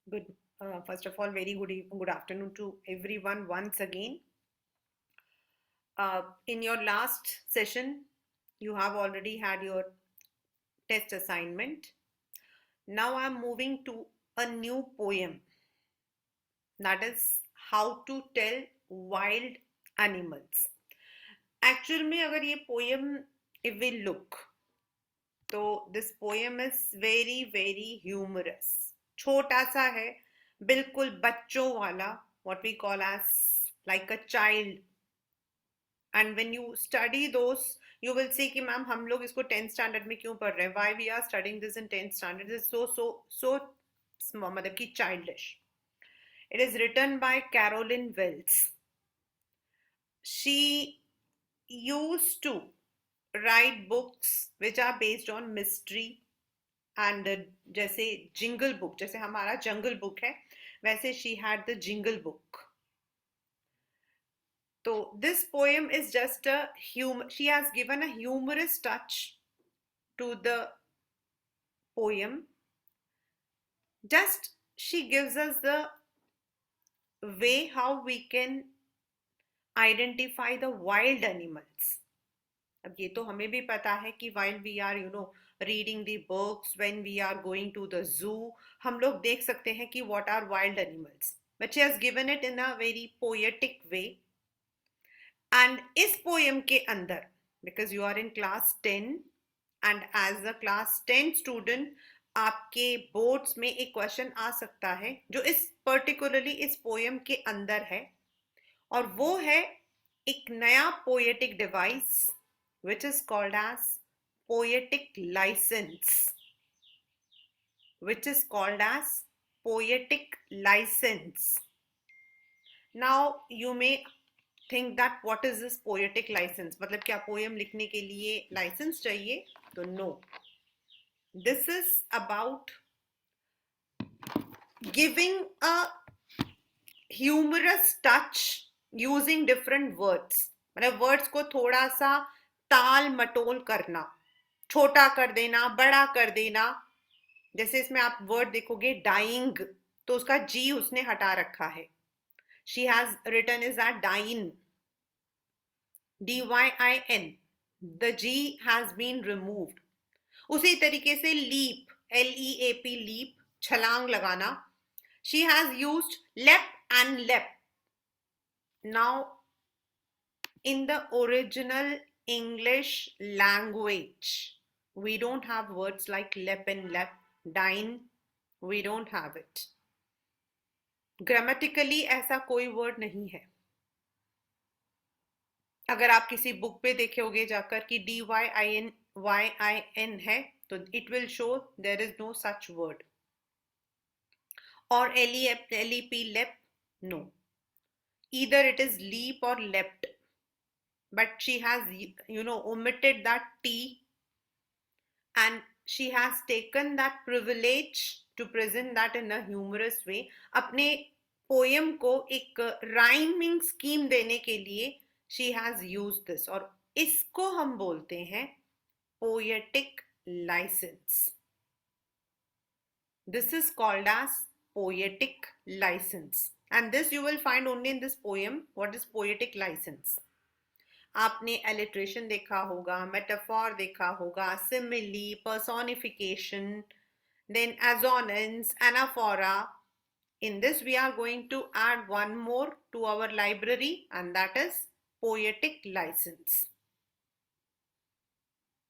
Good. First of all, very good afternoon to everyone once again. In your last session, you have already had your test assignment. Now I'm moving to a new poem, that is How to Tell Wild Animals. Actual में अगर ये poem, if we look, तो this poem is very humorous. छोटा सा है, बिल्कुल बच्चों वाला, what we call as like a child. And when you study those, you will see कि मैम हम लोग इसको 10th standard में क्यों पढ़ रहे हैं, why we are studying this in 10th standard. This is so small, मतलब कि childish. It is written by Carolyn Wells. She used to write books which are based on mystery and जैसे jingle book, जैसे हमारा जंगल book है, वैसे she had the jingle book. So this poem is just a she has given a humorous touch to the poem. Just she gives us the way how we can identify the wild animals. अब ये तो हमें भी पता है कि while we are reading the books, when we are going to the zoo, हम लोग देख सकते हैं कि what are wild animals. But she has given it in a very poetic way. And इस poem के अंदर, because you are in class 10 and as a class 10 student, आपके बोर्ड्स में एक क्वेश्चन आ सकता है जो इस पर्टिकुलरली इस पोएम के अंदर है, और वो है एक नया poetic device which is called as poetic license, which is called as poetic license. Now you may think that what is this poetic license, मतलब क्या पोएम लिखने के लिए लाइसेंस चाहिए? तो no, this is about giving a humorous touch using different words. मतलब words को थोड़ा सा ताल मटोल करना, छोटा कर देना, बड़ा कर देना. जैसे इसमें आप वर्ड देखोगे डाइंग, तो उसका जी उसने हटा रखा है. She has written is that dine, DYIN, the G has been removed. उसी तरीके से लीप, LEAP, लीप, छलांग लगाना. She has used leapt and leapt. Now, in the original English language, we don't have words like lep and lep, dine, we don't have it. Grammatically ऐसा कोई word नहीं है. अगर आप किसी बुक पे देखोगे जाकर कि DYIN है, तो it will show there is no such word. Or LEP, lep, no. Either it is leap or leapt. But she has omitted that T, and she has taken that privilege to present that in a humorous way. अपने poem को एक rhyming scheme देने के लिए she has used this, और इसको हम बोलते हैं poetic license. This is called as poetic license, and this you will find only in this poem. What is poetic license? आपने एलिट्रेशन देखा होगा, मेटाफॉर देखा होगा, simile, personification, then assonance, anaphora. In this we are going to add one more to our library, and that is poetic license.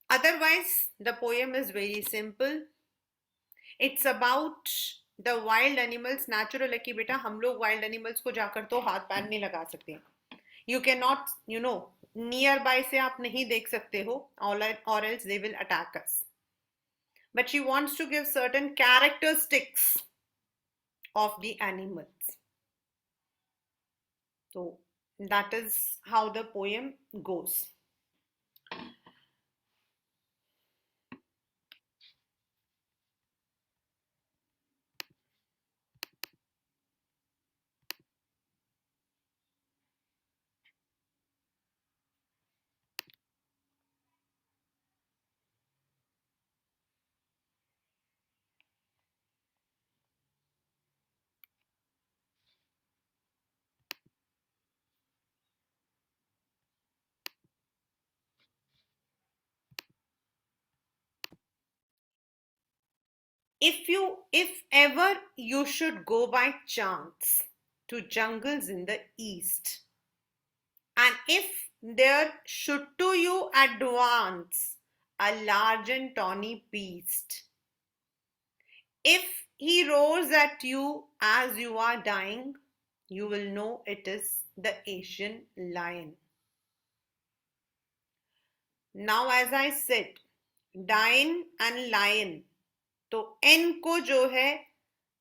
Otherwise the poem is very simple. It's about the wild animals. Natural है कि बेटा हम लोग wild animals को जाकर तो हाथ पैर नहीं लगा सकते. You cannot, nearby से आप नहीं देख सकते हो, or else they will attack us. But she wants to give certain characteristics of the animals. So that is how the poem goes. If ever you should go by chance to jungles in the east, and if there should to you advance a large and tawny beast, if he roars at you as you are dying, you will know it is the Asian lion. Now, as I said, dine and lion, तो N को जो है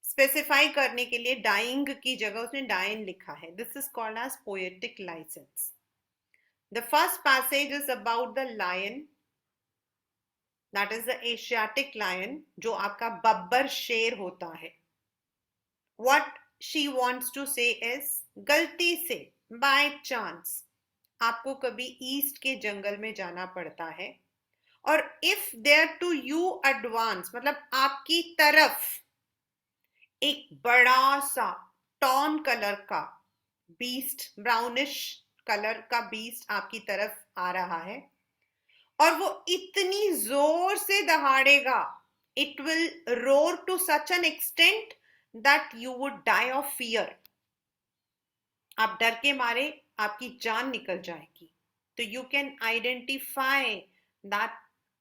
specify करने के लिए dying की जगह उसने डायन लिखा है. This is called as poetic license. The first passage is about the lion, that is the Asiatic lion, जो आपका बब्बर शेर होता है. What she wants to say is, गलती से, बाय चांस आपको कभी ईस्ट के जंगल में जाना पड़ता है, और if there to you advance मतलब आपकी तरफ एक बड़ा सा टॉन कलर का बीस्ट, ब्राउनिश कलर का बीस्ट आपकी तरफ आ रहा है, और वो इतनी जोर से दहाड़ेगा, it will roar to such an extent that you would die of fear. आप डर के मारे आपकी जान निकल जाएगी. तो you can identify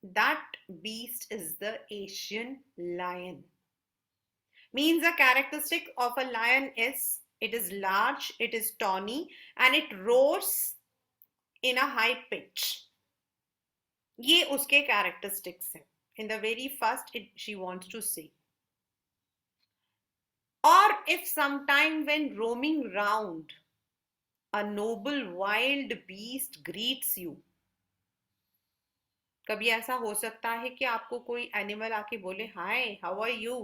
that beast is the Asian lion. Means a characteristic of a lion is it is large, it is tawny, and it roars in a high pitch. ये उसके characteristics हैं. In the very first, she wants to say. Or if sometime when roaming round, a noble wild beast greets you. कभी ऐसा हो सकता है कि आपको कोई एनिमल आके बोले hi, how are you,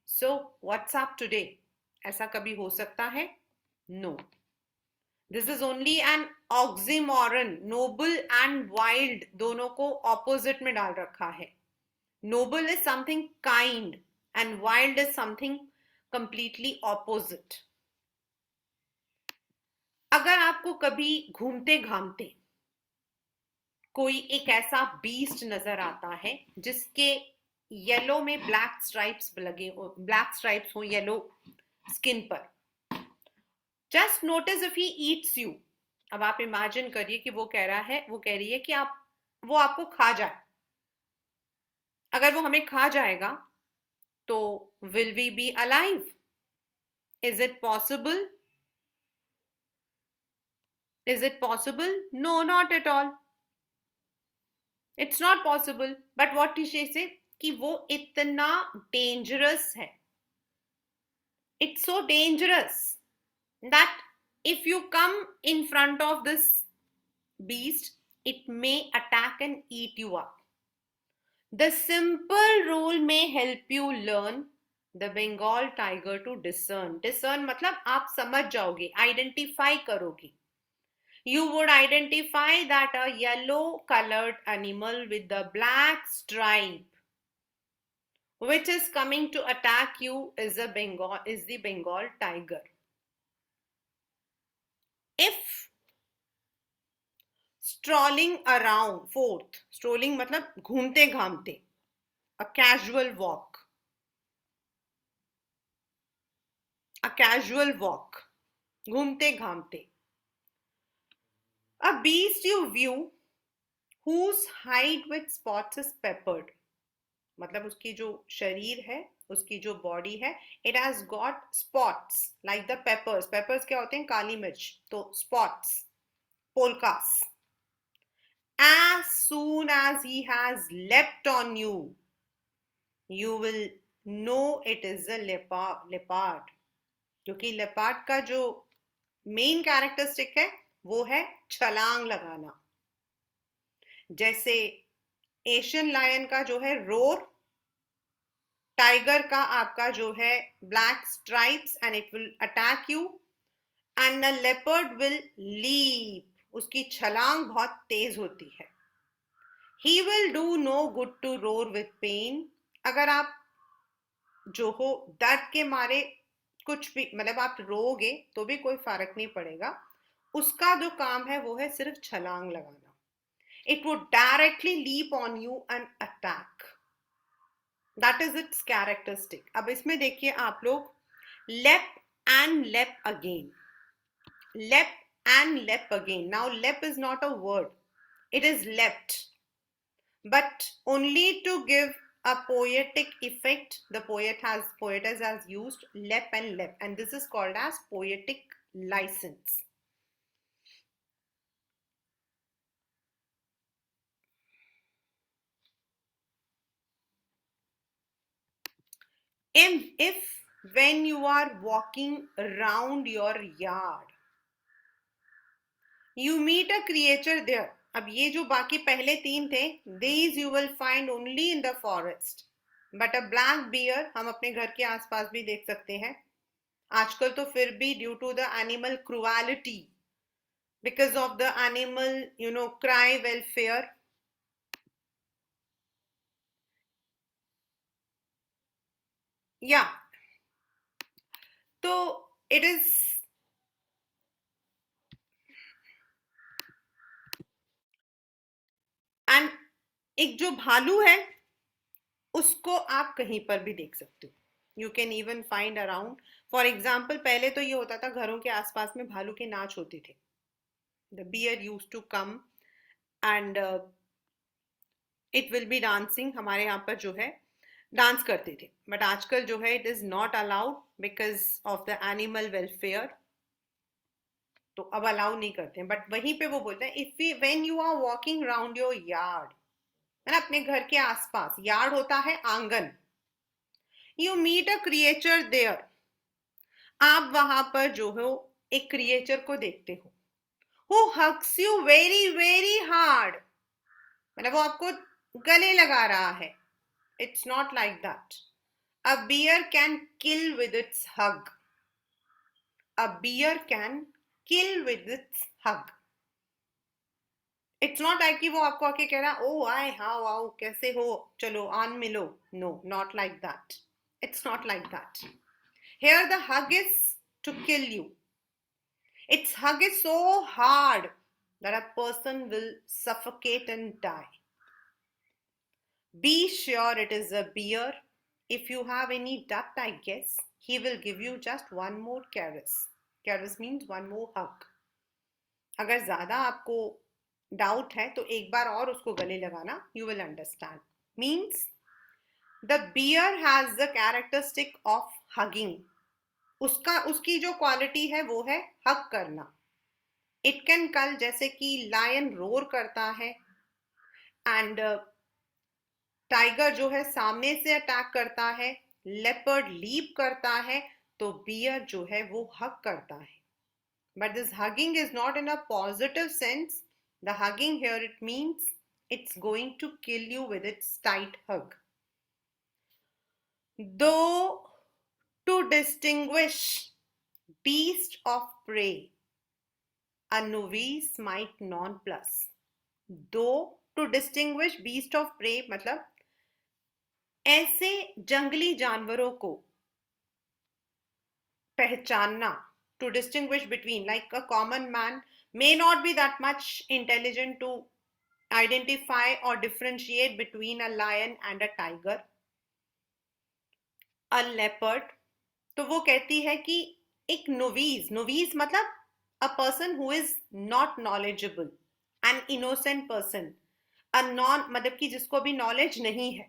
so what's up today. ऐसा कभी हो सकता है? No. This is only an oxymoron. Noble and wild दोनों को ऑपोजिट में डाल रखा है. Noble is something kind and wild is something completely opposite. अगर आपको कभी घूमते घामते कोई एक ऐसा बीस्ट नजर आता है जिसके येलो में ब्लैक स्ट्राइप्स लगे, ब्लैक स्ट्राइप्स हो येलो स्किन पर, just notice if he eats you. अब आप इमेजिन करिए कि वो कह रहा है, वो कह रही है कि वो आपको खा जाए. अगर वो हमें खा जाएगा तो will we be alive? Is it possible? Is it possible? No, not at all. It's not possible. But what she say कि वो इतना डेंजरस है. It's so dangerous that if you come in front of this beast, it may attack and eat you up. The simple rule may help you learn the Bengal tiger to discern. Discern मतलब आप समझ जाओगे, identify करोगे. You would identify that a yellow colored animal with the black stripe which is coming to attack you is the Bengal tiger. If strolling around, fourth, strolling मतलब घूमते घामते, a casual walk, घूमते घामते. A beast you view whose hide with spots is peppered. मतलब उसकी जो शरीर है, उसकी जो बॉडी है, it has got spots like the peppers. Peppers क्या होते हैं? काली मिर्च. तो spots, polkas. As soon as he has leapt on you, you will know it is a leopard. क्योंकि leopard का जो मेन कैरेक्टरिस्टिक है वो है छलांग लगाना. जैसे एशियन लायन का जो है रोर, टाइगर का आपका जो है black stripes and it will attack you, and the leopard will leap. उसकी छलांग बहुत तेज होती है. He will do no good to roar with pain. अगर आप जो हो दर्द के मारे कुछ भी मतलब आप रोगे तो भी कोई फर्क नहीं पड़ेगा. उसका जो काम है वो है सिर्फ छलांग लगाना. It would directly leap on you and attack. That is it's characteristic. अब इसमें देखिए आप लोग, लेप एंड लेप again, leap and leap again. Now leap is not a word, it is leapt, but only to give a poetic effect. The poetess has used leap and leap, and this is called as poetic license. If when you are walking around your yard you meet a creature there. अब ये जो बाकी पहले तीन थे, these you will find only in the forest, but a black bear हम अपने घर के आसपास भी देख सकते हैं. आजकल तो फिर भी due to the animal cruelty, because of the animal cry welfare, या तो इट इज. एंड एक जो भालू है उसको आप कहीं पर भी देख सकते हो. You can even find around. For example पहले तो ये होता था घरों के आसपास में भालू के नाच होते थे. The bear use to come and it will be dancing. हमारे यहाँ पर जो है डांस करते थे, बट आजकल जो है it is not allowed because of the animal welfare. तो अब अलाउ नहीं करते हैं. बट वहीं पे वो बोलते हैं if when you are walking round your yard, है ना, अपने घर के आसपास. यार्ड होता है आंगन. You meet a creature there, आप वहां पर जो हो एक क्रिएचर को देखते हो. Who hugs you very very hard, मतलब वो आपको गले लगा रहा है. It's not like that. A bear can kill with its hug. A bear can kill with its hug. It's not like कि वो आपको आके कह रहा ओ आए हाउ आओ कैसे हो चलो आन मिलो. No, not like that. It's not like that. Here the hug is to kill you. Its hug is so hard that a person will suffocate and die. Be sure it is a bear. If you have any doubt, I guess he will give you just one more caress. Caress means one more hug. अगर ज्यादा आपको doubt है तो एक बार और उसको गले लगाना. You will understand. Means the bear has the characteristic of hugging. उसकी जो क्वालिटी है वो है हग करना. इट कैन कल, जैसे कि लायन रोर करता है एंड टाइगर जो है सामने से अटैक करता है, लेपर्ड लीप करता है, तो बियर जो है वो हग करता है. But this hugging is not in a positive sense. The hugging here it means it's going to kill you with its tight hug. Though to distinguish beast of prey, a novice might nonplus. Though to distinguish beast of prey मतलब ऐसे जंगली जानवरों को पहचानना. To distinguish between, like a common man may not be that much intelligent to identify or differentiate between a lion and a tiger, a leopard. तो वो कहती है कि एक नोवीज मतलब a person who is not knowledgeable, an innocent person, a non मतलब कि जिसको भी नॉलेज नहीं है,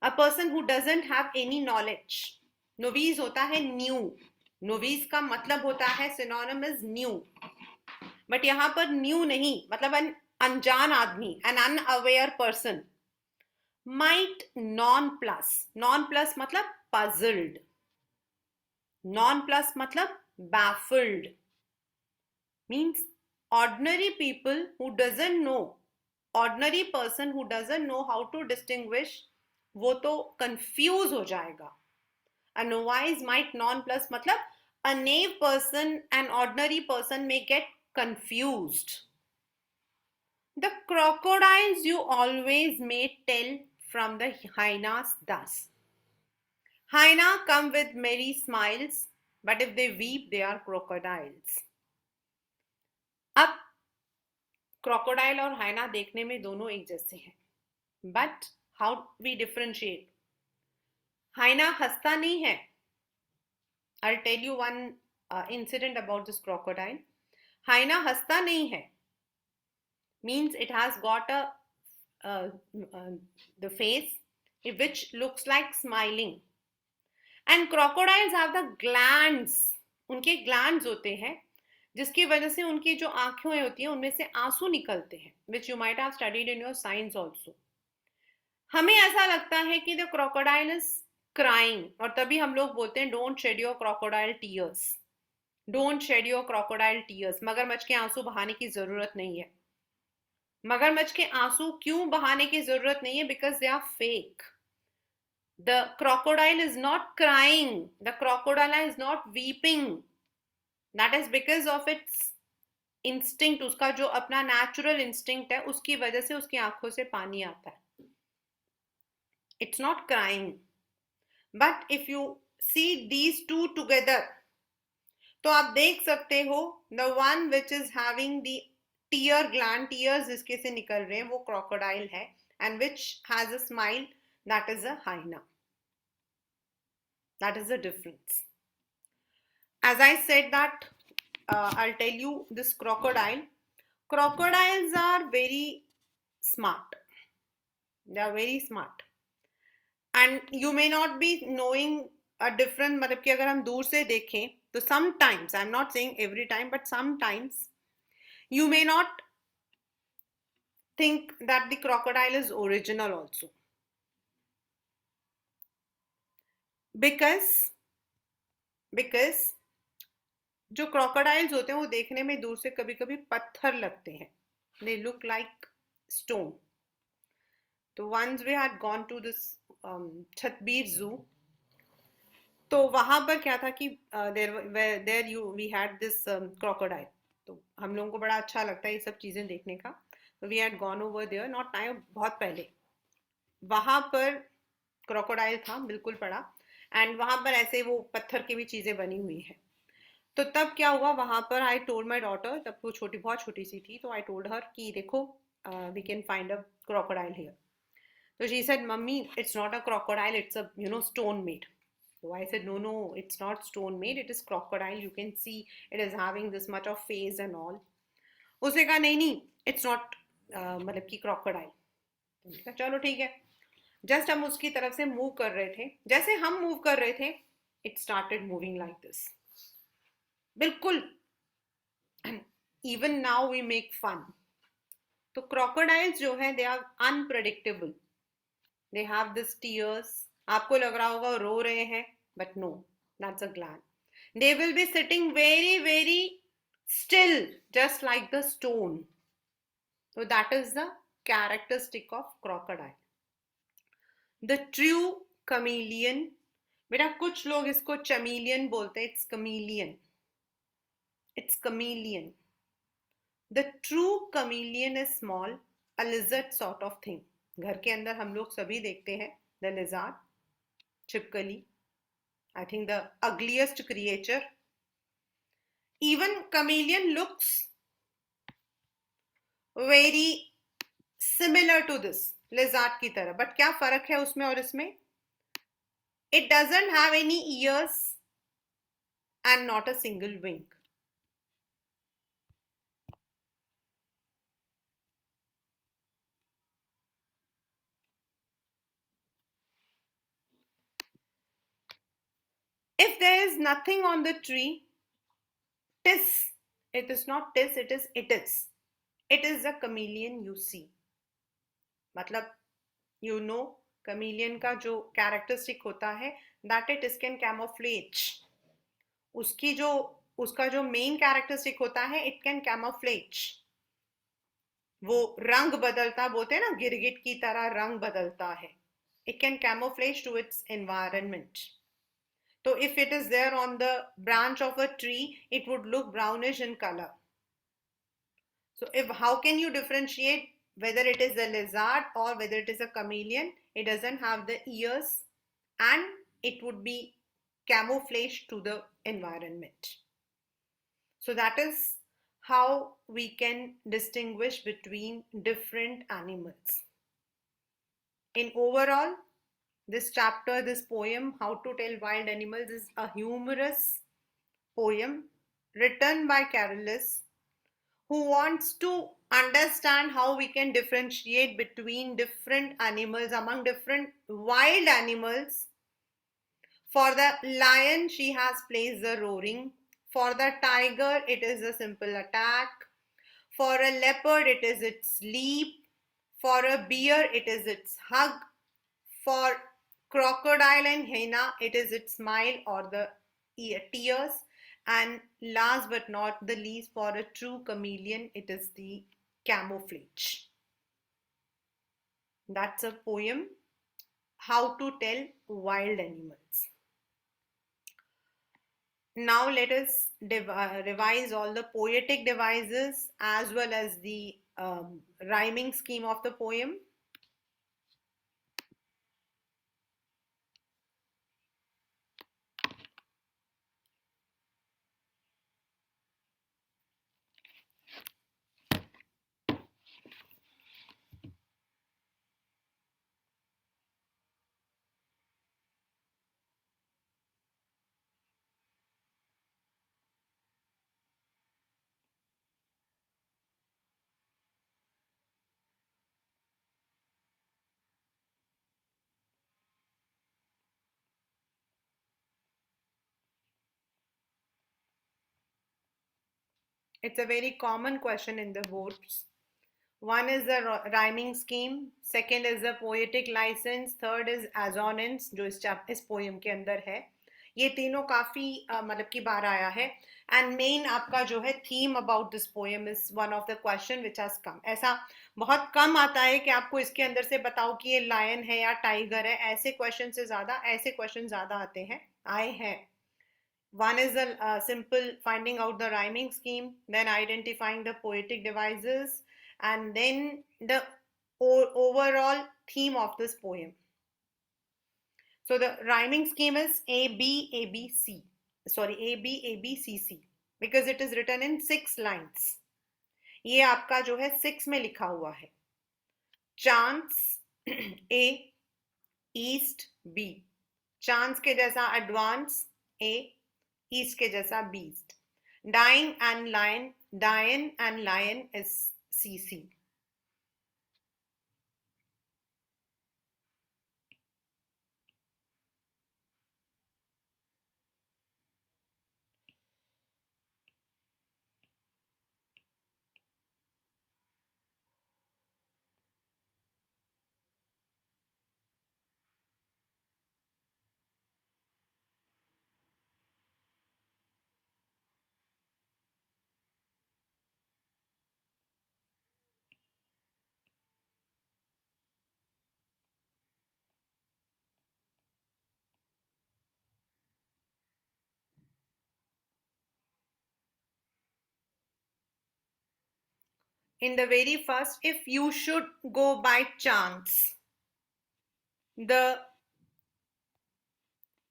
a person who doesn't have any knowledge. नोवीज होता है न्यू. नोवीज का मतलब होता है सिनोनिमस न्यू, बट यहां पर न्यू नहीं मतलब अनजान आदमी, an unaware person. Might non plus मतलब पजल्ड. नॉन प्लस मतलब baffled. Means ordinary people who doesn't know, ordinary person who doesn't know how to distinguish, वो तो confuse हो जाएगा. A novice might non-plus matlab a naive person, an ordinary person may get confused. The crocodiles you always may tell from the hyenas thus. Hyena come with merry smiles, but if they weep, they are crocodiles. अब crocodile और hyena देखने में दोनों एक जैसे हैं, but how we differentiate. हाइना हंसता नहीं है. I'll tell you one incident about this crocodile. हाइना हंसता नहीं है means it has got a uh, uh, the face which looks like smiling. And crocodiles have the glands. उनके glands होते हैं जिसकी वजह से उनकी जो आंखें होती हैं उनमें से आंसू निकलते हैं, which you might have studied in your science also. हमें ऐसा लगता है कि the crocodile is crying और तभी हम लोग बोलते हैं don't shed your crocodile tears. Don't shed your crocodile tears. मगरमच्छ के आंसू बहाने की जरूरत नहीं है. मगरमच्छ के आंसू क्यों बहाने की जरूरत नहीं है? Because they are fake. The crocodile is not crying. The crocodile is not weeping. That is because of its instinct. उसका जो अपना natural instinct है उसकी वजह से उसकी आंखों से पानी आता है. It's not crying. But if you see these two together, तो आप देख सकते हो the one which is having the tear gland, tears जिसके से निकल रहे हैं वो crocodile है, and which has a smile, that is a hyena. That is the difference. As I said that I'll tell you this crocodile. Crocodiles are very smart. They are very smart. And you may not be knowing a different, मतलब कि अगर हम दूर से देखें तो sometimes, I'm not saying every time, but sometimes you may not think that the crocodile is original also. Because जो crocodiles होते हैं वो देखने में दूर से कभी कभी पत्थर लगते हैं. They look like stone. तो once we had gone to this Chatbir Zoo, तो वहां पर क्या था कि we had this crocodile. तो हम लोगों को बड़ा अच्छा लगता है ये सब चीजें देखने का. तो we had gone over there, not now, बहुत पहले. वहां पर crocodile था बिल्कुल पड़ा, एंड वहां पर ऐसे वो पत्थर की भी चीजें बनी हुई है. तो तब क्या हुआ वहां पर, आई टोल्ड माई डॉटर, तब वो छोटी बहुत छोटी सी थी, तो आई टोल्ड हर कि देखो we can find a crocodile here. So she said, Mummy, it's not a crocodile, it's a, stone made. So I said, no, it's not stone made, it is crocodile. You can see it is having this much of face and all. उसने कहा नहीं, it's not मतलब कि crocodile. तो कहा चलो ठीक है. जस्ट हम उसकी तरफ से मूव कर रहे थे, जैसे हम मूव कर रहे थे, it started moving like this. बिल्कुल. Even now we make fun. तो क्रोकोडाइल्स जो है they are unpredictable. They have this tears. आपको लग रहा होगा रो रहे हैं, but no, that's a gland. They will be sitting very very still just like the stone. So that is the characteristic of crocodile. The true chameleon, बेटा कुछ लोग इसको chameleon बोलते हैं, it's chameleon. It's chameleon. The true chameleon is small, a lizard sort of thing. घर के अंदर हम लोग सभी देखते हैं the lizard, छिपकली. I think the ugliest creature. Even chameleon looks very similar to this lizard की तरह. But क्या फर्क है उसमें और इसमें? It doesn't have any ears and not a single wing. If there is nothing on the tree, it is not tis, it is it is. It is a chameleon you see. मतलब chameleon का जो characteristic होता है, that it is can camouflage. उसका जो main characteristic होता है, it can camouflage. वो रंग बदलता, बोलते हैं ना गिरगिट की तरह रंग बदलता है. It can camouflage to its environment. So if it is there on the branch of a tree, it would look brownish in color. So how can you differentiate whether it is a lizard or whether it is a chameleon? It doesn't have the ears and it would be camouflaged to the environment. So that is how we can distinguish between different animals. In overall, this chapter, this poem, How to Tell Wild Animals, is a humorous poem written by Carolus, who wants to understand how we can differentiate between different animals, among different wild animals. For the lion, she has placed the roaring. For the tiger, it is a simple attack. For a leopard, it is its leap. For a bear, it is its hug. For crocodile and hyena, it is its smile or the tears. And last but not the least, for a true chameleon, it is the camouflage. That's a poem, How to Tell Wild Animals. Now let us revise all the poetic devices as well as the rhyming scheme of the poem. It's a very common question in the boards. One is the rhyming scheme, second is the poetic license, third is assonance जो इस poem के अंदर है. ये तीनों काफी मतलब की बार आया है. एंड मेन आपका जो है theme about this poem is one of the question which has come. ऐसा बहुत कम आता है कि आपको इसके अंदर से बताओ कि ये लायन है या टाइगर है. ऐसे क्वेश्चन से ज्यादा ऐसे क्वेश्चन ज्यादा आते हैं, आए हैं. One is the simple finding out the rhyming scheme, then identifying the poetic devices, and then the overall theme of this poem. So the rhyming scheme is A B A B C. Sorry, A B A B C C because it is written in 6 lines. ये आपका जो है 6 में लिखा हुआ है. Chance A, East B. Chance के जैसा advance A, East के जैसा beast. Dying and lion, Diane and lion is CC. In the very first, if you should go by chance, the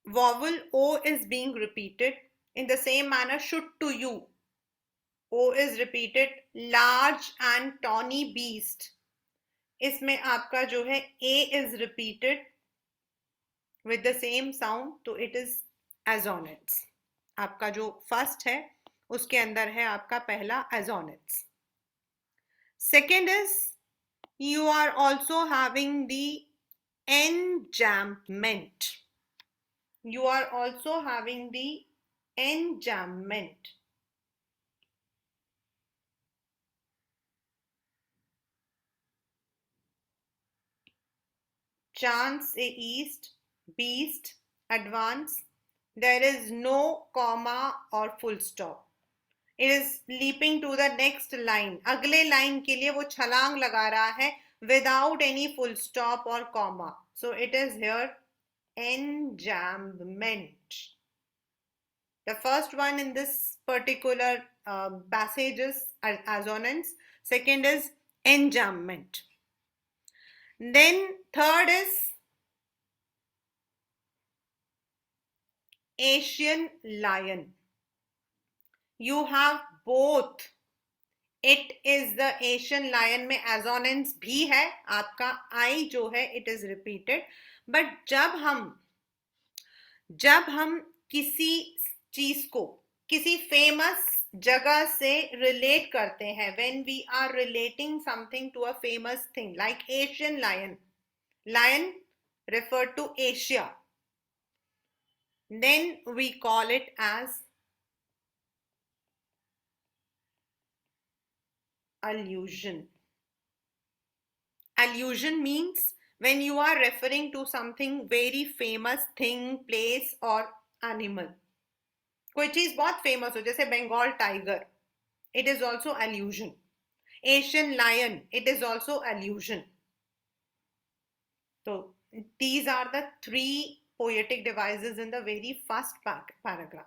vowel O is being repeated. In the same manner, should to you, O is repeated. Large and tawny beast, इसमें आपका जो है A is repeated with the same sound, तो it is assonance. आपका जो first है उसके अंदर है आपका पहला assonance. Second is you are also having the enjambment. You are also having the enjambment. Chance a east, beast, advance. There is no comma or full stop. It is leaping to the next line. अगले line के लिए वो छलांग लगा रहा है without any full stop or comma. So it is here enjambment. The first one in this particular passage is assonance. Second is enjambment. Then third is Asian lion. You have both it is the Asian lion में assonance भी है, आपका आई जो है it is repeated. But जब हम किसी चीज को किसी फेमस जगह से रिलेट करते हैं, when we are relating something to a famous thing like Asian lion, lion refer to Asia, then we call it as allusion. Allusion means when you are referring to something very famous thing, place or animal. कोई चीज बहुत famous हो, जैसे Bengal tiger, it is also allusion. Asian lion, it is also allusion. So these are the three poetic devices in the very first paragraph.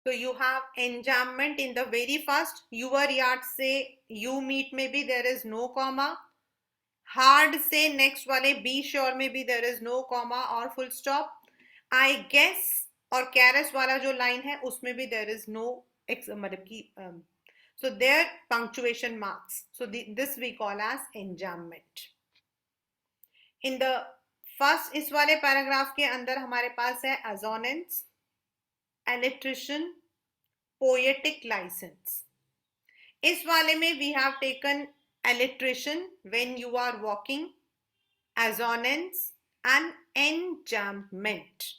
So you have enjambment in the very first. Your yard say you meet, maybe there is no comma. Hard say next wale be sure, maybe there is no comma or full stop. I guess और careless वाला जो line है उसमें भी there is no मतलब कि so there punctuation marks. So this we call as enjambment. In the first इस वाले paragraph के अंदर हमारे पास है assonance, alliteration, poetic license. इस वाले में we have taken alliteration when you are walking, assonance and enjambment.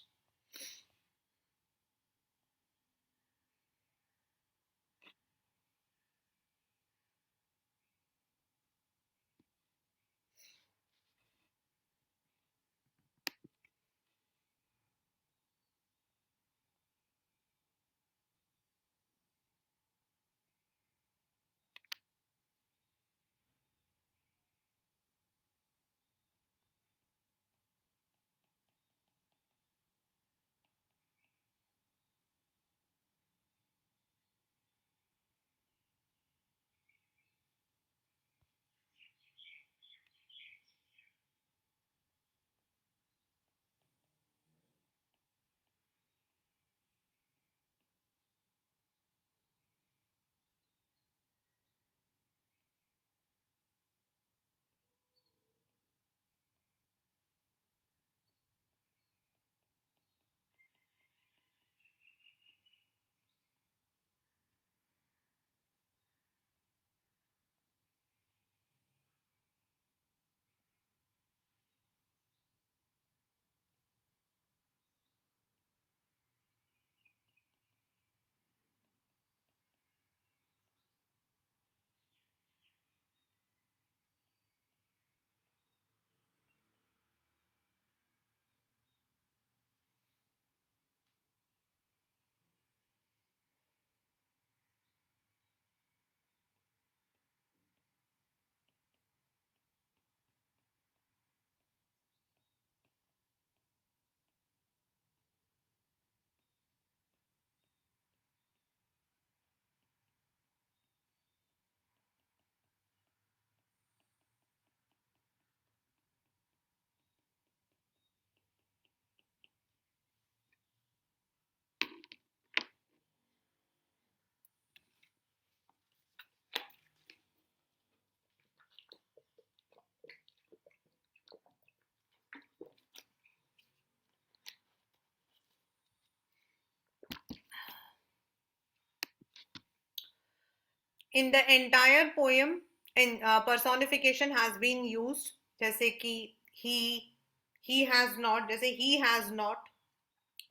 In the entire poem, in personification has been used, जैसे कि he has not, जैसे he has not,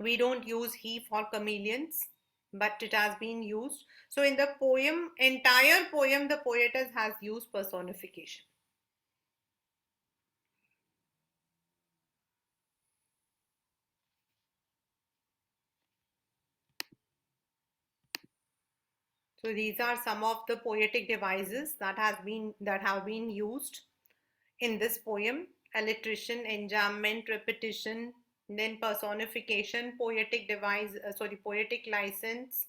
We don't use he for chameleons, but it has been used. So in the poem, entire poem, the poetess has used personification. So these are some of the poetic devices that have been used in this poem: alliteration, enjambment, repetition, then personification, poetic device, poetic license,